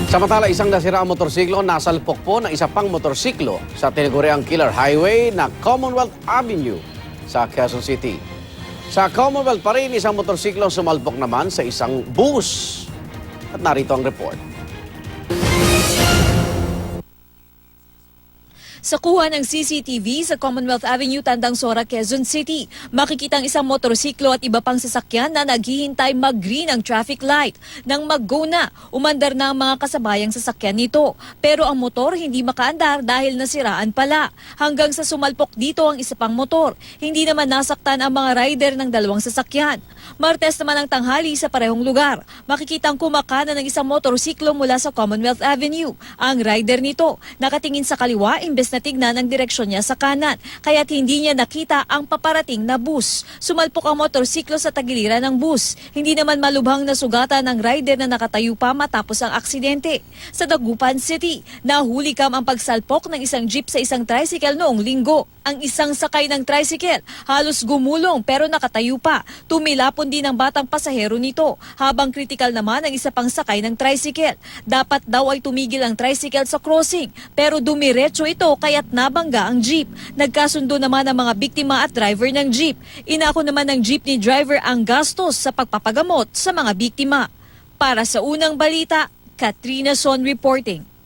Samantala, isang nasiraang motorsiklo nasalpok po ng isa pang motorsiklo sa tinaguriang Killer Highway na Commonwealth Avenue sa Quezon City. Sa Commonwealth pa rin, isang motorsiklo sumalpok naman sa isang bus. At narito ang report. Sa kuha ng CCTV sa Commonwealth Avenue, Tandang Sora, Quezon City, makikita ang isang motorsiklo at iba pang sasakyan na naghihintay mag-green ang traffic light. Nang mag-go na, umandar na ang mga kasabayang sasakyan nito. Pero ang motor hindi makaandar dahil nasiraan pala. Hanggang sa sumalpok dito ang isa pang motor. Hindi naman nasaktan ang mga rider ng dalawang sasakyan. Martes naman ang tanghali sa parehong lugar. Makikitang kumakana ng isang motorsiklo mula sa Commonwealth Avenue. Ang rider nito nakatingin sa kaliwa imbes na tignan ang direksyon niya sa kanan, kaya't hindi niya nakita ang paparating na bus. Sumalpok ang motorsiklo sa tagiliran ng bus. Hindi naman malubhang nasugatan ng rider na nakatayo pa matapos ang aksidente. Sa Dagupan City, nahuli kam ang pagsalpok ng isang jeep sa isang tricycle noong linggo. Ang isang sakay ng tricycle halos gumulong pero nakatayo pa. Tumilapon din ang batang pasahero nito, habang kritikal naman ang isa pang sakay ng tricycle. Dapat daw ay tumigil ang tricycle sa crossing, pero dumiretso ito kaya't nabangga ang jeep. Nagkasundo naman ang mga biktima at driver ng jeep. Inako naman ng jeepney driver ang gastos sa pagpapagamot sa mga biktima. Para sa unang balita, Katrina Son reporting.